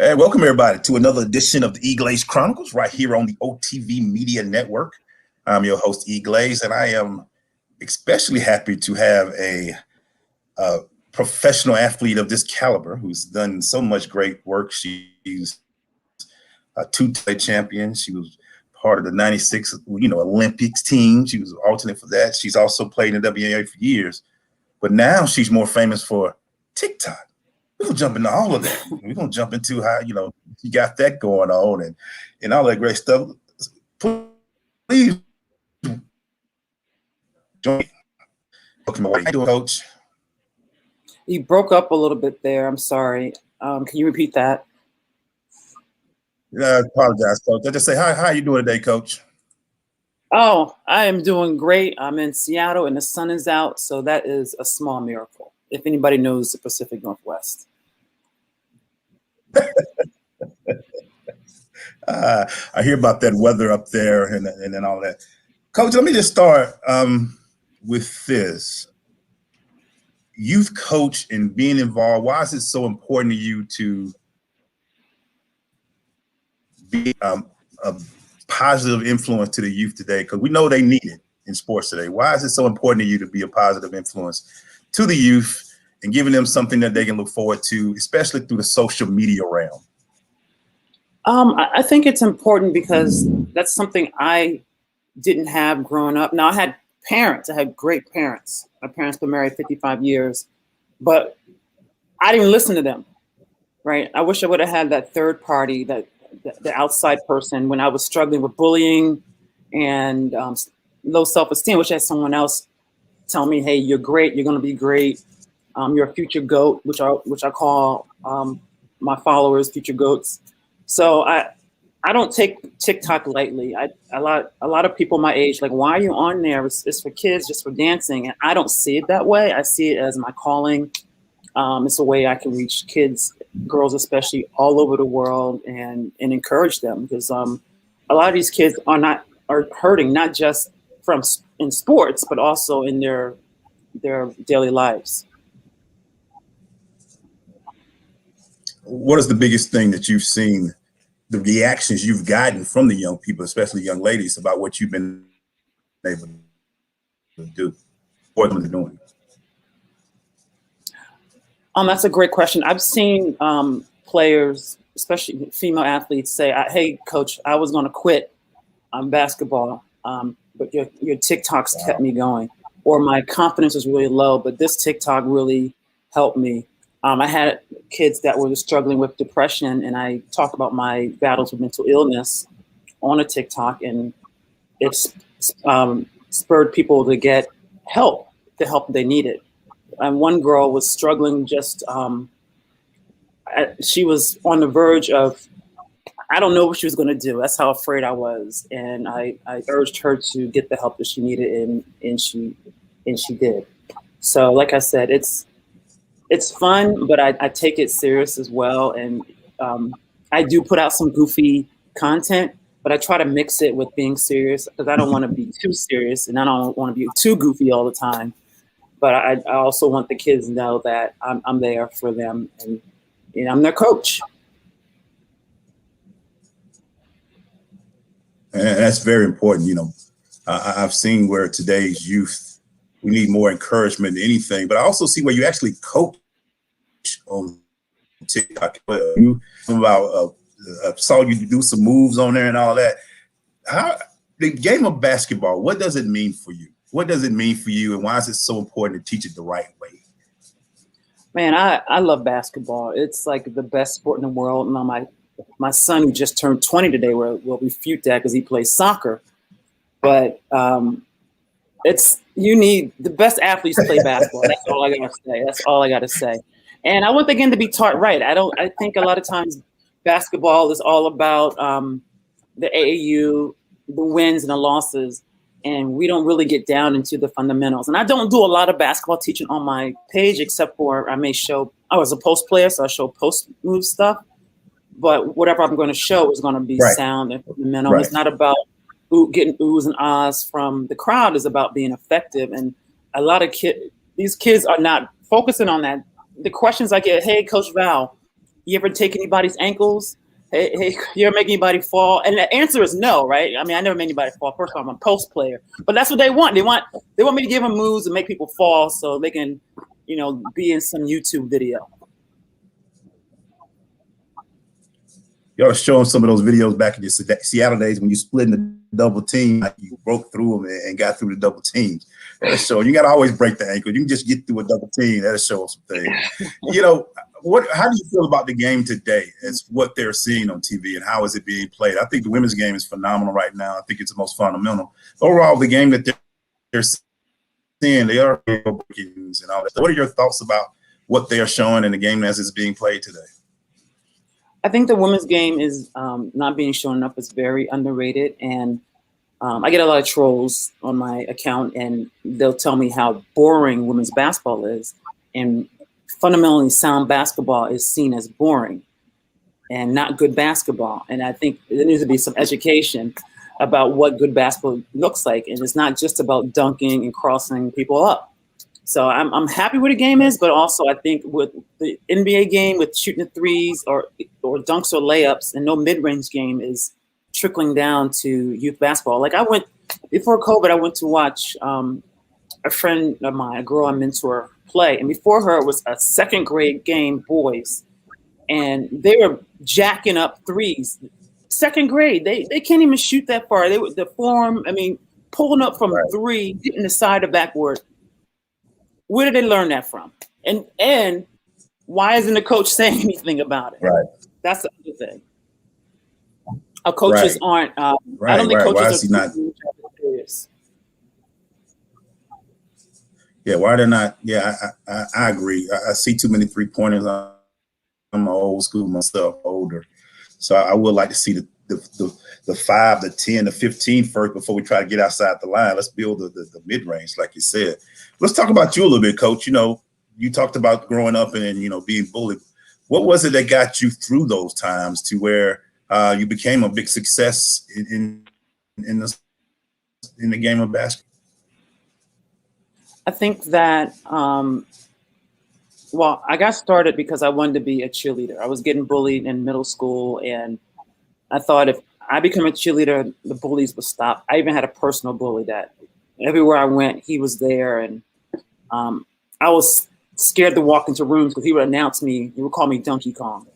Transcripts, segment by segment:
Hey, welcome everybody to another edition of the EGlaze Chronicles right here on the OTV Media Network. I'm your host, EGlaze, and I am especially happy to have a professional athlete of this caliber who's done so much great work. She's a two-time champion. She was part of the 96, Olympics team. She was alternate for that. She's also played in the WNBA for years, but now she's more famous for TikTok. We're gonna jump into all of that. We're gonna jump into how you got that going on and all that great stuff. Please join me. Welcome away. How you doing, Coach? You broke up a little bit there. I'm sorry. Can you repeat that? I apologize, Coach. I just say hi. How are you doing today, Coach? Oh, I am doing great. I'm in Seattle and the sun is out, so that is a small miracle. If anybody knows the Pacific Northwest. I hear about that weather up there and then all that. Coach, let me just start with this. Youth coach and being involved, why is it so important to you to be a positive influence to the youth today? Because we know they need it in sports today. Why is it so important to you to be a positive influence to the youth and giving them something that they can look forward to, especially through the social media realm? I think it's important because that's something I didn't have growing up. Now, I had parents. I had great parents. My parents been married 55 years, but I didn't listen to them, right? I wish I would have had that third party, the outside person when I was struggling with bullying and low self-esteem, which I had someone else tell me, hey, you're great. You're going to be great. You're a future GOAT, which I call my followers future GOATs. So I don't take TikTok lightly. A lot of people my age, like, why are you on there? It's for kids, just for dancing. And I don't see it that way. I see it as my calling. It's a way I can reach kids, girls especially, all over the world and encourage them, because a lot of these kids are hurting, not just in sports, but also in their daily lives. What is the biggest thing that you've seen, the reactions you've gotten from the young people, especially young ladies, about what you've been able to do, what they're doing? That's a great question. I've seen players, especially female athletes, say, hey, coach, I was going to quit basketball, but your TikToks kept me going. Or my confidence was really low, but this TikTok really helped me. I had kids that were struggling with depression, and I talked about my battles with mental illness on a TikTok, and it's spurred people to get help, the help they needed. And one girl was struggling she was on the verge of, I don't know what she was going to do. That's how afraid I was. And I urged her to get the help that she needed, and she did. So like I said, it's fun, but I take it serious as well. And I do put out some goofy content, but I try to mix it with being serious, because I don't want to be too serious and I don't want to be too goofy all the time. But I also want the kids to know that I'm there for them, and I'm their coach. And that's very important. I've seen where today's youth, we need more encouragement than anything, but I also see where you actually coach on TikTok. You saw you do some moves on there and all that. The game of basketball, what does it mean for you? What does it mean for you, and why is it so important to teach it the right way? Man, I love basketball. It's like the best sport in the world. And my son, who just turned 20 today, will refute that because he plays soccer. But you need the best athletes play basketball. That's all I gotta say. That's all I gotta say. And I want the game to be taught right. I think a lot of times basketball is all about the AAU, the wins and the losses, and we don't really get down into the fundamentals. And I don't do a lot of basketball teaching on my page, except for I was a post player, so I show post move stuff. But whatever I'm going to show is going to be sound and fundamental. Right. It's not about getting oohs and ahs from the crowd. It's about being effective. And a lot of these kids are not focusing on that. The questions I get, hey, Coach Val, You ever take anybody's ankles? Hey, you ever make anybody fall? And the answer is no, right? I mean, I never made anybody fall. First of all, I'm a post player, but that's what they want. They want me to give them moves and make people fall so they can, be in some YouTube video. Y'all showing some of those videos back in the Seattle days when you split in the double team, like you broke through them and got through the double teams. That'll show. You got to always break the ankle. You can just get through a double team. That'll show some things. How do you feel about the game today as what they're seeing on TV and how is it being played? I think the women's game is phenomenal right now. I think it's the most fundamental. Overall, the game that they're seeing, they are and all that. What are your thoughts about what they are showing in the game as it's being played today? I think the women's game is not being shown enough. It's very underrated. And I get a lot of trolls on my account, and they'll tell me how boring women's basketball is. And fundamentally sound basketball is seen as boring and not good basketball. And I think there needs to be some education about what good basketball looks like. And it's not just about dunking and crossing people up. So I'm happy where the game is, but also I think with the NBA game, with shooting the threes or dunks or layups, and no mid-range game is trickling down to youth basketball. Like before COVID, I went to watch a friend of mine, a girl I mentor, play. And before her, it was a second grade game, boys. And they were jacking up threes. Second grade, they can't even shoot that far. They were the form, pulling up from three, hitting the side or backward. Where did they learn that from? And why isn't the coach saying anything about it? Right. That's the other thing. Our coaches aren't. I don't think coaches why is he not? Serious. Yeah, why they're not? Yeah, I agree. I see too many 3-pointers. I'm old school myself, older, so I would like to see the 5, the 10, the 15 first before we try to get outside the line. Let's build the mid range, like you said. Let's talk about you a little bit, Coach. You talked about growing up and being bullied. What was it that got you through those times to where you became a big success in the game of basketball? I think that, I got started because I wanted to be a cheerleader. I was getting bullied in middle school, and I thought if I become a cheerleader, the bullies would stop. I even had a personal bully that everywhere I went, he was there. And I was scared to walk into rooms because he would announce me. He would call me Donkey Kong.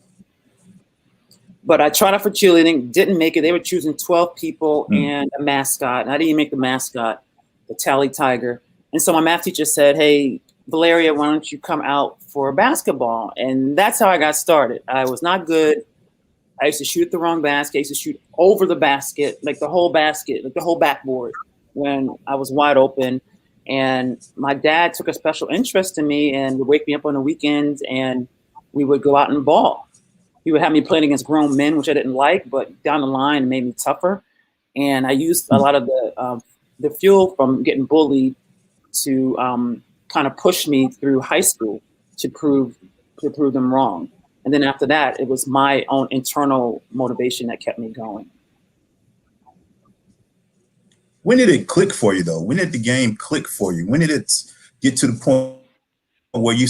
But I tried out for cheerleading, didn't make it. They were choosing 12 people and a mascot. And I didn't even make the mascot, the Tally Tiger. And so my math teacher said, hey, Valeria, why don't you come out for basketball? And that's how I got started. I was not good. I used to shoot the wrong basket. I used to shoot over the basket, like the whole basket, like the whole backboard when I was wide open. And my dad took a special interest in me and would wake me up on the weekends, and we would go out and ball. He would have me playing against grown men, which I didn't like, but down the line it made me tougher. And I used a lot of the fuel from getting bullied to kind of push me through high school to prove them wrong. And then after that, it was my own internal motivation that kept me going. When did it click for you, though? When did the game click for you? When did it get to the point where you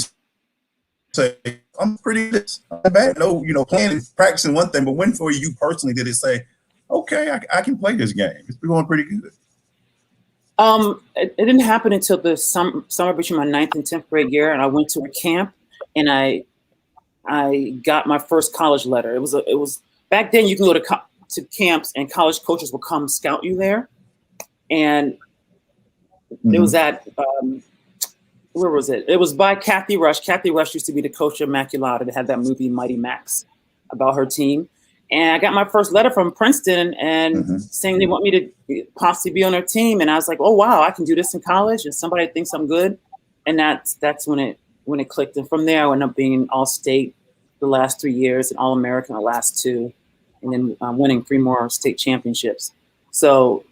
say, I'm pretty good, I'm bad? No, playing and practicing one thing, but when for you personally did it say, okay, I can play this game? It's been going pretty good. It didn't happen until the summer between my 9th and 10th grade year, and I went to a camp, and I got my first college letter. It was back then you can go to camps, and college coaches will come scout you there. And it was at where was it? It was by Kathy Rush. Kathy Rush used to be the coach of Immaculata that had that movie Mighty Max about her team. And I got my first letter from Princeton and saying they want me to possibly be on their team. And I was like, oh wow, I can do this in college, and somebody thinks I'm good. And that's when it clicked. And from there I ended up being All-State the last 3 years and All-American the last 2, and then winning 3 more state championships. So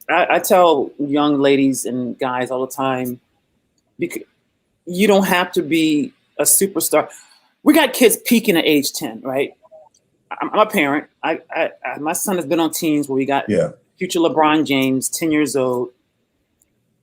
I tell young ladies and guys all the time, because you don't have to be a superstar. We got kids peaking at age 10, right? I'm a parent. My son has been on teams where we got future LeBron James, 10 years old,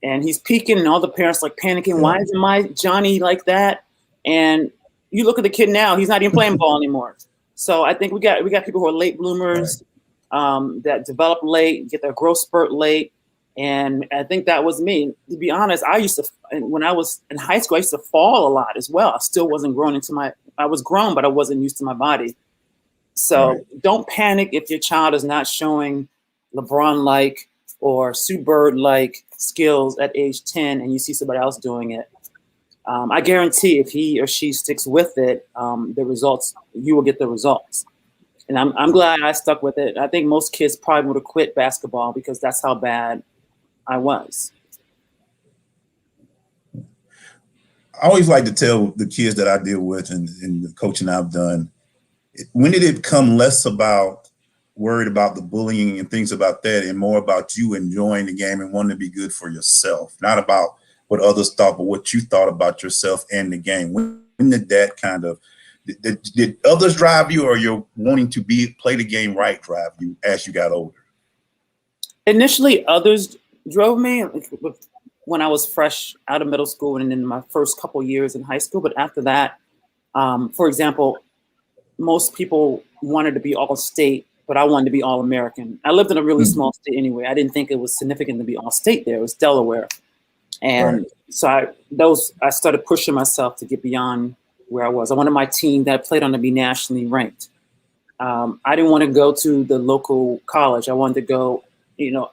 and he's peaking, and all the parents like panicking. Why isn't my Johnny like that? And you look at the kid now; he's not even playing ball anymore. So I think we got people who are late bloomers, that develop late, get their growth spurt late, and I think that was me. To be honest, when I was in high school, I used to fall a lot as well. I still wasn't grown I was grown, but I wasn't used to my body. So don't panic if your child is not showing LeBron-like or Sue Bird-like skills at age 10 and you see somebody else doing it. I guarantee if he or she sticks with it, you will get the results. And I'm glad I stuck with it. I think most kids probably would have quit basketball because that's how bad I was. I always like to tell the kids that I deal with and the coaching I've done, when did it become less about worried about the bullying and things about that and more about you enjoying the game and wanting to be good for yourself, not about what others thought, but what you thought about yourself and the game? When did that kind of, did others drive you or your wanting to play the game right drive you as you got older? Initially, others drove me when I was fresh out of middle school and in my first couple years in high school. But after that, for example, most people wanted to be all-state, but I wanted to be all-American. I lived in a really small state anyway. I didn't think it was significant to be all-state there. It was Delaware. And so I started pushing myself to get beyond where I was. I wanted my team that I played on to be nationally ranked. I didn't want to go to the local college. I wanted to go,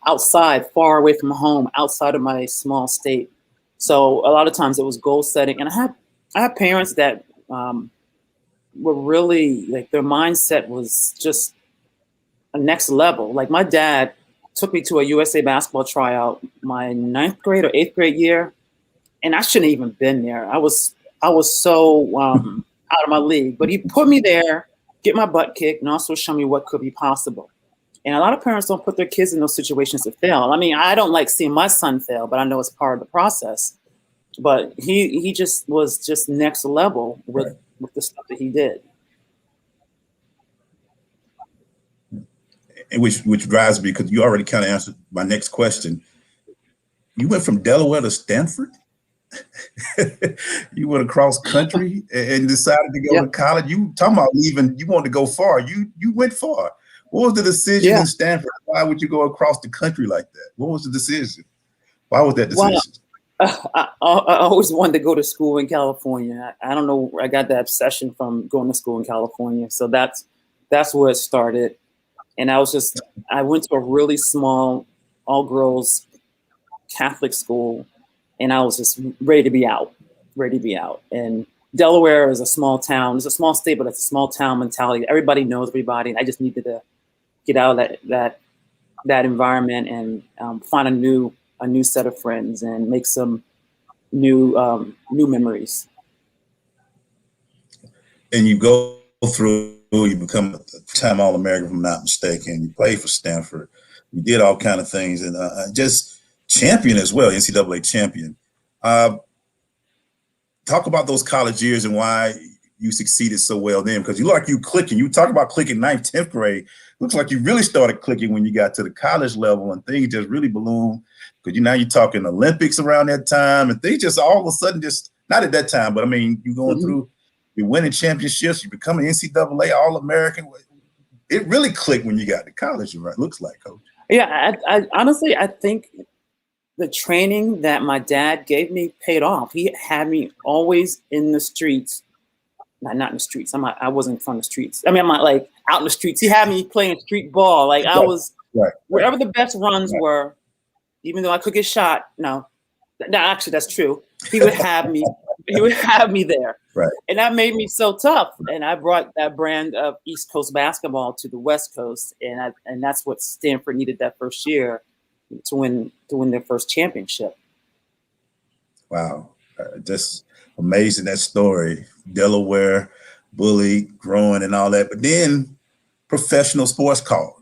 outside, far away from home, outside of my small state. So a lot of times it was goal setting. And I had parents that were really, like, their mindset was just a next level. Like, my dad took me to a USA basketball tryout my 9th grade or 8th grade year, and I shouldn't have even been there. I was so out of my league, but he put me there, get my butt kicked, and also show me what could be possible. And a lot of parents don't put their kids in those situations to fail. I mean, I don't like seeing my son fail, but I know it's part of the process. But he just was just next level with the stuff that he did. And which drives me, because you already kind of answered my next question. You went from Delaware to Stanford? You went across country and decided to go to college? You talking about leaving, you wanted to go far. You went far. What was the decision in Stanford? Why would you go across the country like that? What was the decision? Why was that decision? I always wanted to go to school in California. I don't know. I got that obsession from going to school in California. So that's where it started. And I went to a really small, all-girls Catholic school, and I was just ready to be out. And Delaware is a small town. It's a small state, but it's a small town mentality. Everybody knows everybody. And I just needed to get out of that environment and find a new set of friends and make some new memories. And you go through, you become a time All-American, if I'm not mistaken. You played for Stanford. You did all kind of things, and just champion as well, NCAA champion. Talk about those college years and why you succeeded so well then, because you look like you clicking. You talk about clicking 9th, 10th grade. Looks like you really started clicking when you got to the college level, and things just really ballooned. Because now you're talking Olympics around that time, and things just all of a sudden just, not at that time, but I mean, you're going through, you're winning championships, you become an NCAA All-American. It really clicked when you got to college, right? Looks like, Coach. Yeah, I honestly, I think the training that my dad gave me paid off. He had me always in the streets. Not in the streets. I wasn't from the streets. I mean, I'm not like out in the streets. He had me playing street ball. Like I was wherever the best runs were, even though I could get shot. No, actually, that's true. He would have me. He would have me there. Right. And that made me so tough. And I brought that brand of East Coast basketball to the West Coast. And that's what Stanford needed that first year to win their first championship. Wow. Just amazing, that story. Delaware, bullied, growing and all that. But then professional sports call.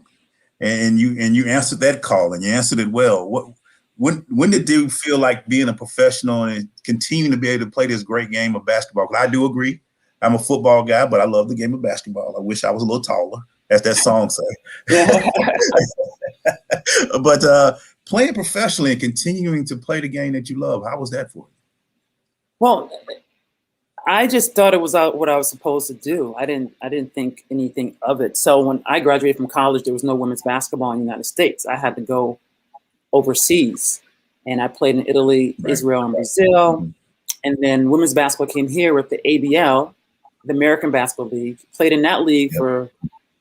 And you answered that call, and you answered it well. When did you feel like being a professional and continuing to be able to play this great game of basketball? Because I do agree, I'm a football guy, but I love the game of basketball. I wish I was a little taller, as that song says. But playing professionally and continuing to play the game that you love, how was that for you? Well, I just thought it was what I was supposed to do. I didn't think anything of it. So when I graduated from college, there was no women's basketball in the United States. I had to go overseas, and I played in Italy, Right. Israel, and Brazil. And then women's basketball came here with the ABL, the American Basketball League. Played in that league for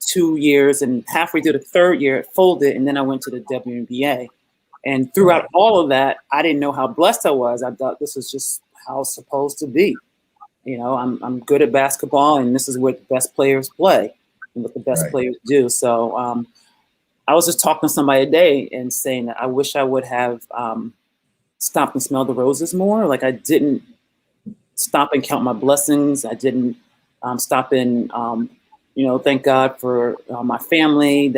2 years, and halfway through the third year, it folded, and then I went to the WNBA. And throughout all of that, I didn't know how blessed I was. I thought this was just how it's supposed to be. You know, I'm good at basketball, and this is what the best players play and what the best players do. So I was just talking to somebody today and saying that I wish I would have stopped and smelled the roses more. Like I didn't stop and count my blessings. I didn't stop and thank God for my family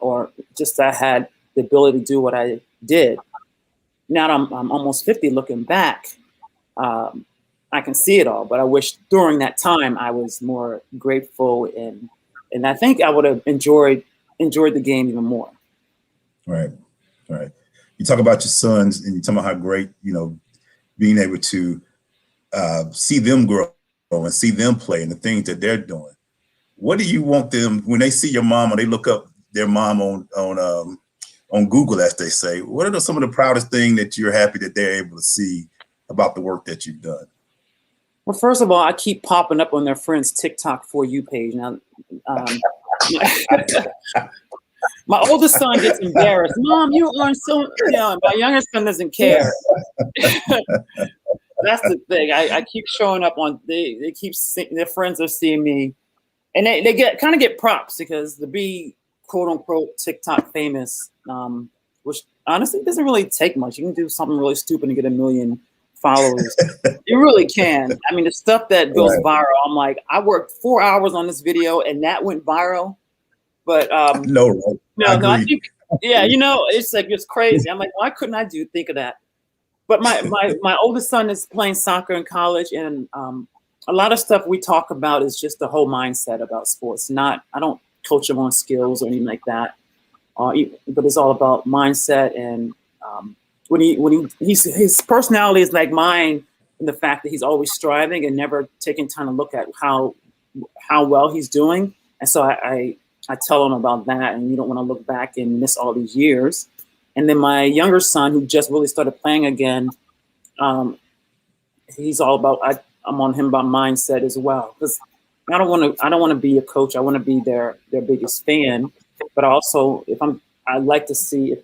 or just I had the ability to do what I did. Now that I'm almost 50, looking back, I can see it all. But I wish during that time I was more grateful and I think I would have enjoyed the game even more. Right. You talk about your sons, and you talk about how great, being able to see them grow and see them play and the things that they're doing. What do you want them when they see your mom or they look up their mom on Google, as they say? What are some of the proudest things that you're happy that they're able to see about the work that you've done? Well, first of all, I keep popping up on their friends' TikTok For You page. Now, my oldest son gets embarrassed. Mom, you are so, my younger son doesn't care. That's the thing. I keep showing up on, they keep seeing, their friends are seeing me, and they get props because to be quote unquote TikTok famous, which honestly doesn't really take much. You can do something really stupid and get 1 million followers. You really can. I mean, the stuff that goes viral, I'm like, I worked 4 hours on this video and that went viral. But I think, it's like, it's crazy. I'm like, why couldn't I think of that? But my oldest son is playing soccer in college, and a lot of stuff we talk about is just the whole mindset about sports. I don't coach him on skills or anything like that. But it's all about mindset, and his personality is like mine, in the fact that he's always striving and never taking time to look at how well he's doing. And so I tell him about that, and you don't want to look back and miss all these years. And then my younger son, who just really started playing again, he's all about. I'm on him about mindset as well, because I don't want to be a coach. I want to be their biggest fan, but also I'd like to see if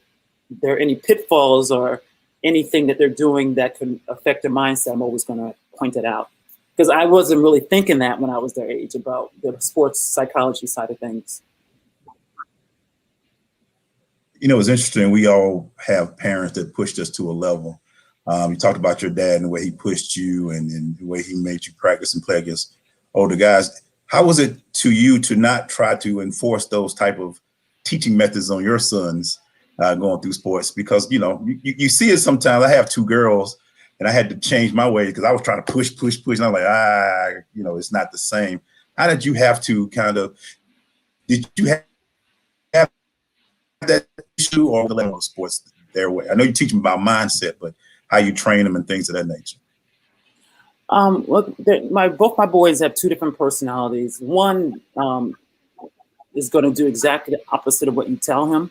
there are any pitfalls or anything that they're doing that can affect their mindset. I'm always going to point it out, because I wasn't really thinking that when I was their age about the sports psychology side of things. It's interesting. We all have parents that pushed us to a level. You talked about your dad and the way he pushed you and the way he made you practice and play against older guys. How was it to you to not try to enforce those type of teaching methods on your sons going through sports? Because, you see it sometimes. I have 2 girls, and I had to change my way because I was trying to push. And I'm like, it's not the same. How did you have to did you have that issue, or the level of sports their way? I know you teach them about mindset, but how you train them and things of that nature. Both my boys have 2 different personalities. One is going to do exactly the opposite of what you tell him,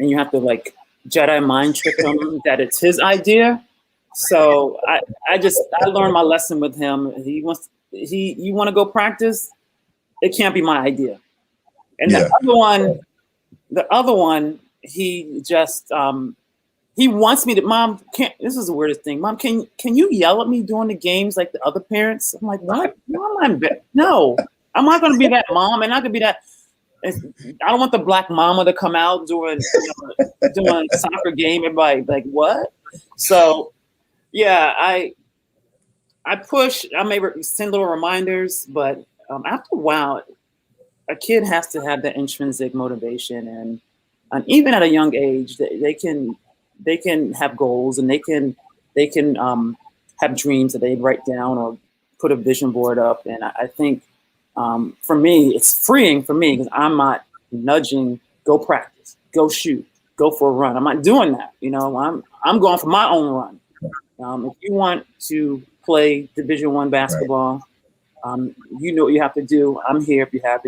and you have to Jedi mind trick him that it's his idea. So I learned my lesson with him. You want to go practice? It can't be my idea. And the other one, he just he wants me to. Mom, this is the weirdest thing. Mom, can you yell at me during the games like the other parents? I'm like, what? No, I'm not going to be that mom, and not going to be that. I don't want the black mama to come out doing a soccer game. Everybody like, what? So yeah, I push. I may send little reminders, but after a while, a kid has to have that intrinsic motivation, and even at a young age, they can have goals, and they can have dreams that they write down or put a vision board up. And I think for me, it's freeing for me, because I'm not nudging, go practice, go shoot, go for a run. I'm not doing that. I'm going for my own run. If you want to play Division I basketball. You know what you have to do. I'm here if you have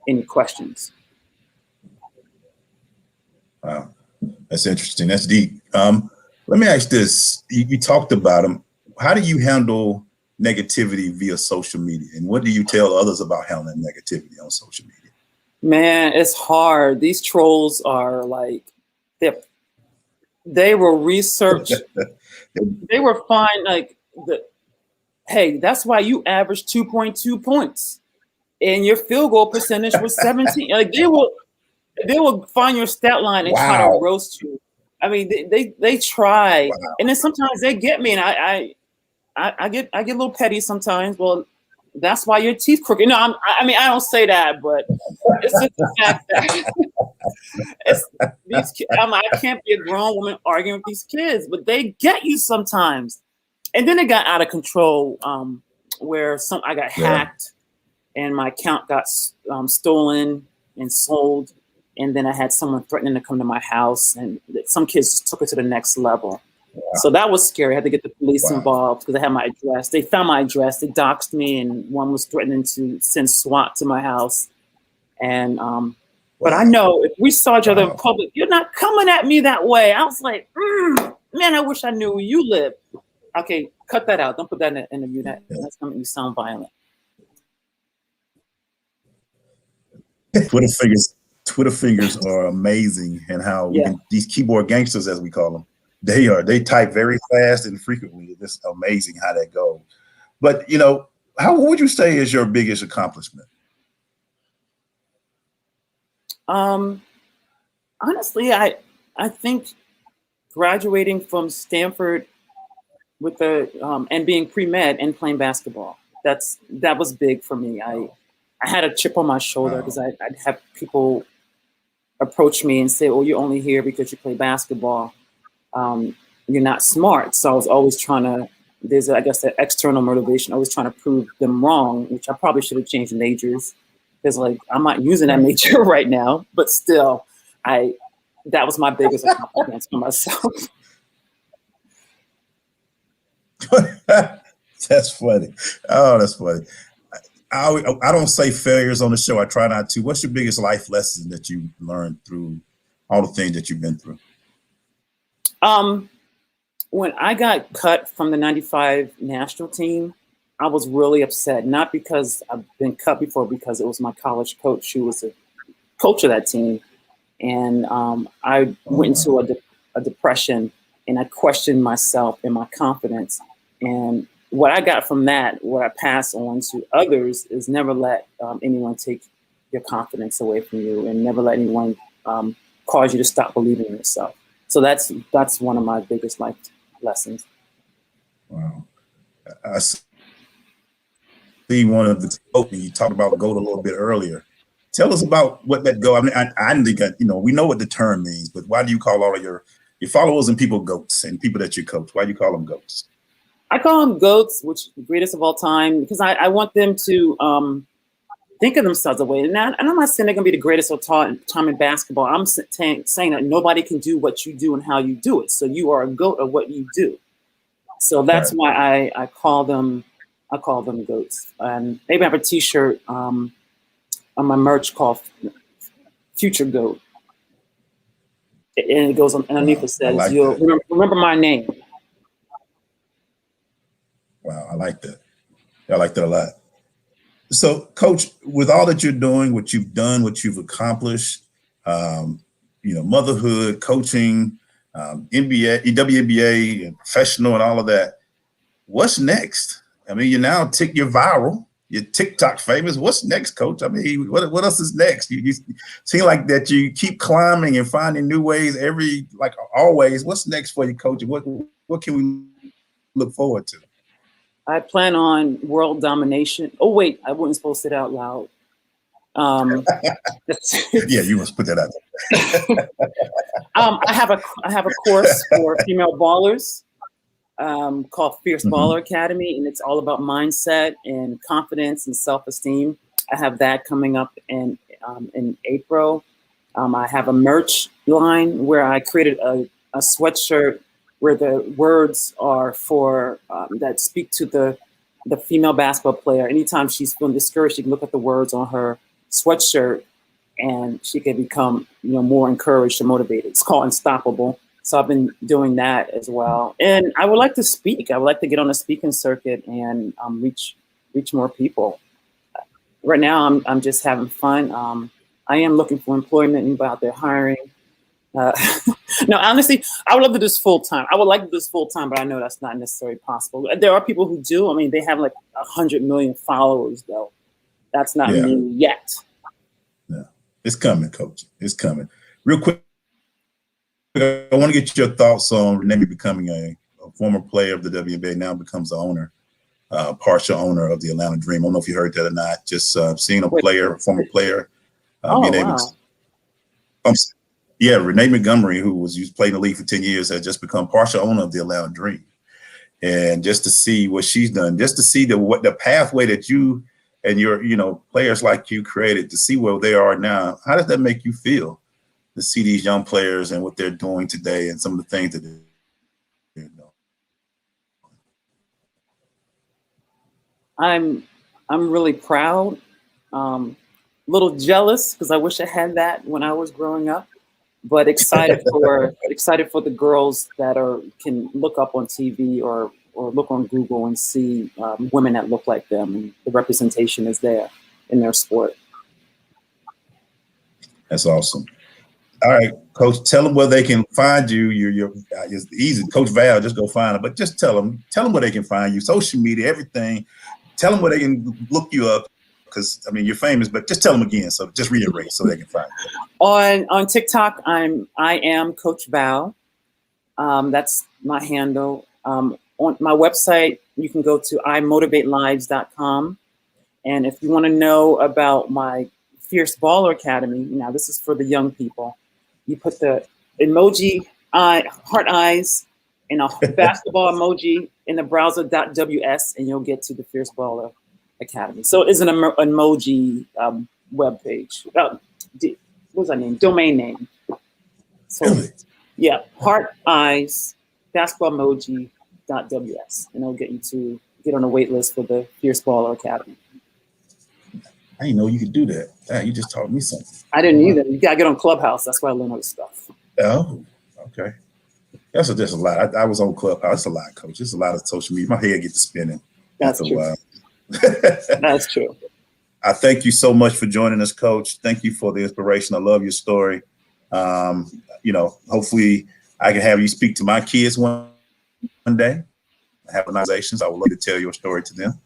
any questions. Wow, that's interesting. That's deep. Let me ask this. You talked about them. How do you handle negativity via social media? And what do you tell others about handling negativity on social media? Man, it's hard. These trolls are like, they will research. They will find like hey, that's why you averaged 2.2 points and your field goal percentage was 17. Like they will find your stat line and try to roast you. I mean, they try, and then sometimes they get me, and I get a little petty sometimes. Well, that's why your teeth crooked. No, I mean I don't say that, but it's just the fact that I can't be a grown woman arguing with these kids, but they get you sometimes. And then it got out of control, where I got hacked, and my account got stolen and sold. And then I had someone threatening to come to my house, and some kids just took it to the next level. Wow. So that was scary. I had to get the police involved because they had my address. They found my address. They doxed me, and one was threatening to send SWAT to my house. And but I know if we saw each other in public, you're not coming at me that way. I was like, man, I wish I knew where you live. Okay, cut that out. Don't put that in the interview. That's going to make you sound violent. Twitter fingers are amazing, and how these keyboard gangsters, as we call them, they type very fast and frequently. It's amazing how that goes. But what would you say is your biggest accomplishment? Honestly, I think graduating from Stanford with and being pre-med and playing basketball, that was big for me. I had a chip on my shoulder because I'd have people approach me and say, "Oh, you're only here because you play basketball. You're not smart." So I was always trying to. There's, I guess, that external motivation. Always trying to prove them wrong, which I probably should have changed majors, because like I'm not using that major right now. But still, that was my biggest accomplishment for myself. That's funny. Oh, that's funny. I don't say failures on the show. I try not to. What's your biggest life lesson that you learned through all the things that you've been through? When I got cut from the '95 national team, I was really upset. Not because I've been cut before, because it was my college coach who was a coach of that team. And I went into a depression, and I questioned myself and my confidence. And what I got from that, what I pass on to others, is never let anyone take your confidence away from you, and never let anyone cause you to stop believing in yourself. So that's one of my biggest life lessons. Wow. I see one of the you talked about GOAT a little bit earlier. Tell us about what that GOAT. I mean, I think we know what the term means, but why do you call all of your followers and people GOATs, and people that you coach? Why do you call them GOATs? I call them GOATs, which is the greatest of all time, because I want them to think of themselves that way. And I'm not saying they're going to be the greatest of all time in basketball. I'm saying that nobody can do what you do and how you do it. So you are a GOAT of what you do. So that's why I call them GOATs. And maybe I have a T-shirt on my merch called Future GOAT. And it goes underneath. It says, "You'll remember my name." Wow, I like that. I like that a lot. So, Coach, with all that you're doing, what you've done, what you've accomplished, motherhood, coaching, NBA, WNBA, and professional, and all of that, what's next? I mean, you're viral, you're TikTok famous. What's next, Coach? I mean, what else is next? You seem like that you keep climbing and finding new ways always. What's next for you, Coach? What can we look forward to? I plan on world domination. Oh wait, I wasn't supposed to say that out loud. Yeah, you must put that out there. I have a course for female ballers called Fierce Baller Academy, and it's all about mindset and confidence and self-esteem. I have that coming up in April. I have a merch line where I created a sweatshirt where the words are for that speak to the female basketball player. Anytime she's feeling discouraged, she can look at the words on her sweatshirt, and she can become, more encouraged and motivated. It's called Unstoppable. So I've been doing that as well. And I would like to speak. I would like to get on a speaking circuit and reach more people. Right now, I'm just having fun. I am looking for employment. Anybody out there hiring? No, honestly, I would love to do this full time. I would like to do this full time, but I know that's not necessarily possible. There are people who do. I mean, they have like 100 million followers, though. That's not me yet. No, it's coming, Coach. It's coming. Real quick, I want to get your thoughts on Renee becoming a former player of the WNBA, now becomes the owner, partial owner of the Atlanta Dream. I don't know if you heard that or not. Just seeing a former player, being able to. Yeah, Renee Montgomery, who played in the league for 10 years, has just become partial owner of the Atlanta Dream. And just to see what she's done, just to see the pathway that you and your players like you created, to see where they are now, how does that make you feel? To see these young players and what they're doing today and some of the things that they're doing. I'm really proud, little jealous because I wish I had that when I was growing up, but excited for the girls that can look up on TV or look on Google and see women that look like them, and the representation is there in their sport. That's awesome. All right, Coach, tell them where they can find you. It's easy, Coach Val, just go find them. But just tell them where they can find you. Social media, everything. Tell them where they can look you up, because I mean you're famous. But just tell them again. So just reiterate so they can find you. On TikTok, I am Coach Val. That's my handle. On my website, you can go to imotivatelives.com. And if you want to know about my Fierce Baller Academy, now this is for the young people. You put the emoji heart eyes and a basketball emoji in the browser.ws, and you'll get to the Fierce Baller Academy. So it is an emoji web page. What's that name? Domain name. So yeah, heart eyes basketball emoji.ws, and it'll get you to get on a wait list for the Fierce Baller Academy. I didn't know you could do that. You just taught me something. I didn't either. You gotta get on Clubhouse. That's where I learned all this stuff. Oh, okay. That's just a lot. I was on Clubhouse. It's a lot, Coach. It's a lot of social media. My head gets to spinning. That's true. That's true. I thank you so much for joining us, Coach. Thank you for the inspiration. I love your story. Hopefully I can have you speak to my kids one day. I have organizations. I would love to tell your story to them.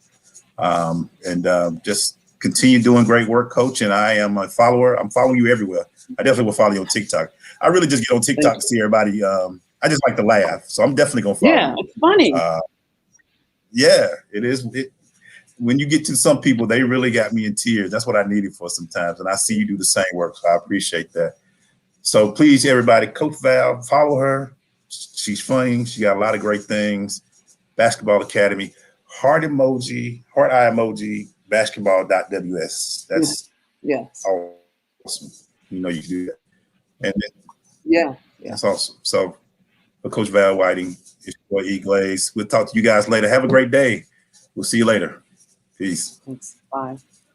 Just continue doing great work, Coach. And I am a follower. I'm following you everywhere. I definitely will follow you on TikTok. I really just get on TikTok to see everybody. I just like to laugh. So I'm definitely going to follow you. Yeah, it's funny. Yeah, it is. When you get to some people, they really got me in tears. That's what I needed for sometimes. And I see you do the same work. So I appreciate that. So please, everybody, Coach Val, follow her. She's funny. She got a lot of great things. Basketball Academy, heart emoji, heart eye emoji, basketball.ws. That's awesome. You can do that. And then, that's awesome. So for Coach Val Whiting, it's your boy EGlaze. We'll talk to you guys later. Have a great day. We'll see you later. Peace. Thanks. Bye.